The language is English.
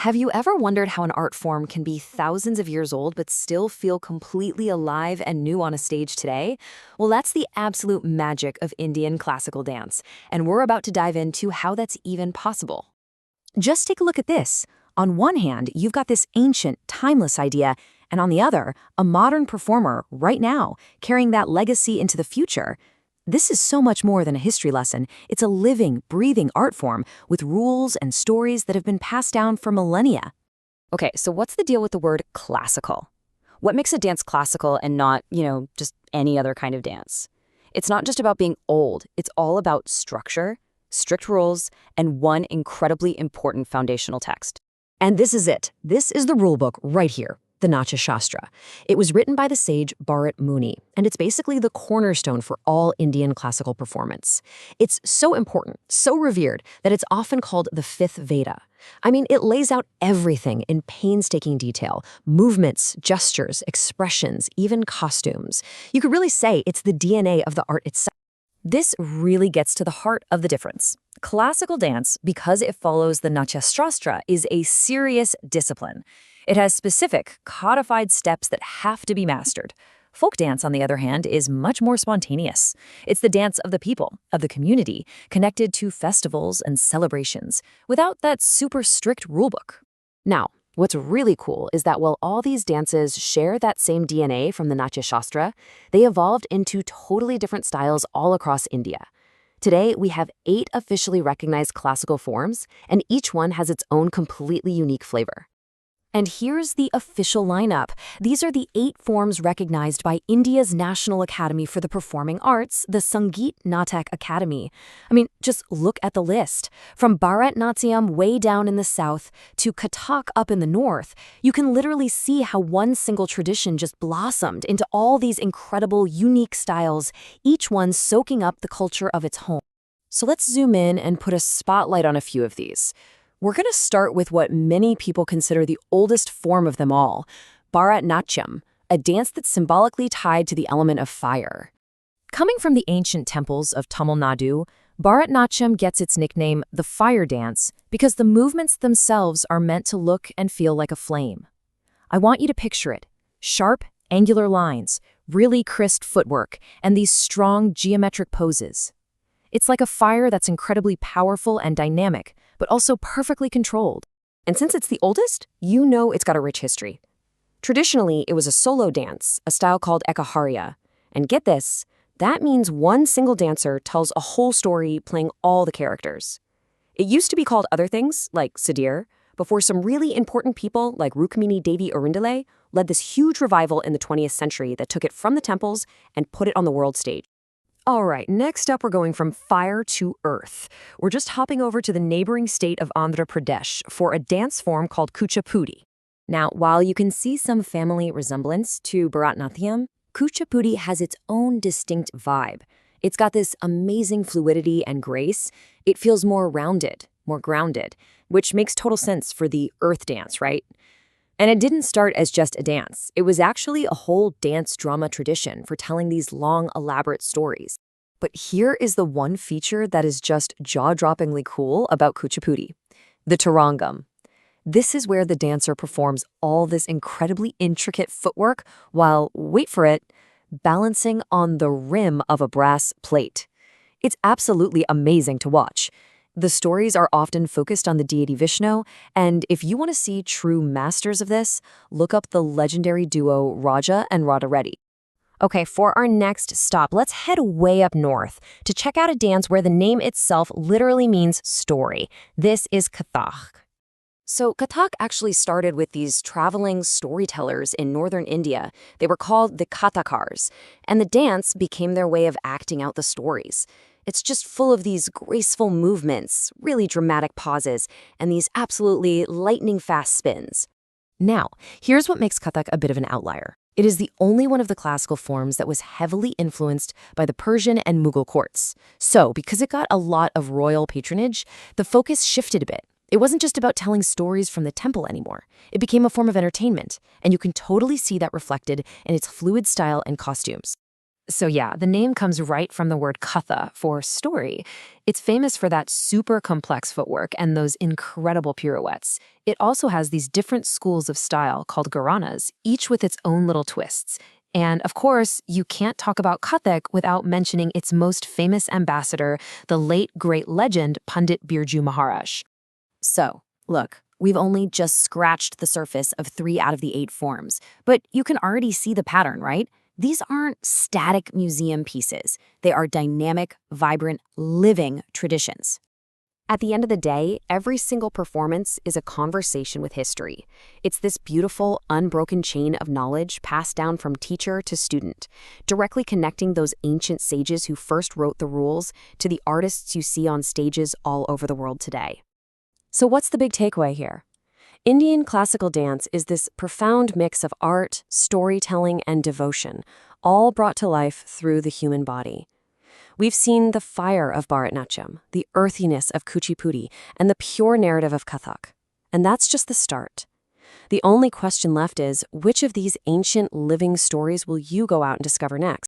Have you ever wondered how an art form can be thousands of years old but still feel completely alive and new on a stage today? Well, that's the absolute magic of Indian classical dance, and we're about to dive into how that's even possible. Just take a look at this. On one hand, you've got this ancient, timeless idea, and on the other, a modern performer right now, carrying that legacy into the future. This is so much more than a history lesson. It's a living, breathing art form with rules and stories that have been passed down for millennia. Okay, so what's the deal with the word classical? What makes a dance classical and not, just any other kind of dance? It's not just about being old, it's all about structure, strict rules, and one incredibly important foundational text. And this is it. This is the rulebook right here, the Natya Shastra. It was written by the sage Bharat Muni, and it's basically the cornerstone for all Indian classical performance. It's so important, so revered, that it's often called the fifth Veda. I mean, it lays out everything in painstaking detail: movements, gestures, expressions, even costumes. You could really say it's the DNA of the art itself. This really gets to the heart of the difference. Classical dance, because it follows the Natya Shastra, is a serious discipline. It has specific, codified steps that have to be mastered. Folk dance, on the other hand, is much more spontaneous. It's the dance of the people, of the community, connected to festivals and celebrations, without that super strict rulebook. Now, what's really cool is that while all these dances share that same DNA from the Natya Shastra, they evolved into totally different styles all across India. Today, we have 8 officially recognized classical forms, and each one has its own completely unique flavor. And here's the official lineup. These are the 8 forms recognized by India's National Academy for the Performing Arts, the Sangeet Natak Academy. I mean, just look at the list. From Bharatnatyam way down in the south to Kathak up in the north, you can literally see how one single tradition just blossomed into all these incredible, unique styles, each one soaking up the culture of its home. So let's zoom in and put a spotlight on a few of these. We're going to start with what many people consider the oldest form of them all, Bharatnatyam, a dance that's symbolically tied to the element of fire. Coming from the ancient temples of Tamil Nadu, Bharatnatyam gets its nickname, the fire dance, because the movements themselves are meant to look and feel like a flame. I want you to picture it: sharp, angular lines, really crisp footwork, and these strong geometric poses. It's like a fire that's incredibly powerful and dynamic, but also perfectly controlled. And since it's the oldest, you know it's got a rich history. Traditionally, it was a solo dance, a style called Ekaharya. And get this, that means one single dancer tells a whole story playing all the characters. It used to be called other things, like Sadir, before some really important people like Rukmini Devi Arundale led this huge revival in the 20th century that took it from the temples and put it on the world stage. All right, next up we're going from fire to earth. We're just hopping over to the neighboring state of Andhra Pradesh for a dance form called Kuchipudi. Now, while you can see some family resemblance to Bharatnatyam, Kuchipudi has its own distinct vibe. It's got this amazing fluidity and grace. It feels more rounded, more grounded, which makes total sense for the earth dance, right? And it didn't start as just a dance. It was actually a whole dance drama tradition for telling these long, elaborate stories. But here is the one feature that is just jaw-droppingly cool about Kuchipudi: the Tarangam. This is where the dancer performs all this incredibly intricate footwork while, wait for it, balancing on the rim of a brass plate. It's absolutely amazing to watch. The stories are often focused on the deity Vishnu, and if you want to see true masters of this, look up the legendary duo Raja and Radha Reddy. Okay, for our next stop, let's head way up north to check out a dance where the name itself literally means story. This is Kathak. So Kathak actually started with these traveling storytellers in northern India. They were called the Kathakars, and the dance became their way of acting out the stories. It's just full of these graceful movements, really dramatic pauses, and these absolutely lightning-fast spins. Now, here's what makes Kathak a bit of an outlier. It is the only one of the classical forms that was heavily influenced by the Persian and Mughal courts. So, because it got a lot of royal patronage, the focus shifted a bit. It wasn't just about telling stories from the temple anymore. It became a form of entertainment, and you can totally see that reflected in its fluid style and costumes. So yeah, the name comes right from the word katha for story. It's famous for that super complex footwork and those incredible pirouettes. It also has these different schools of style called gharanas, each with its own little twists. And of course, you can't talk about Kathak without mentioning its most famous ambassador, the late great legend Pandit Birju Maharaj. So, look, we've only just scratched the surface of 3 out of the 8 forms, but you can already see the pattern, right? These aren't static museum pieces. They are dynamic, vibrant, living traditions. At the end of the day, every single performance is a conversation with history. It's this beautiful, unbroken chain of knowledge passed down from teacher to student, directly connecting those ancient sages who first wrote the rules to the artists you see on stages all over the world today. So what's the big takeaway here? Indian classical dance is this profound mix of art, storytelling, and devotion, all brought to life through the human body. We've seen the fire of Bharatanatyam, the earthiness of Kuchipudi, and the pure narrative of Kathak. And that's just the start. The only question left is, which of these ancient living stories will you go out and discover next?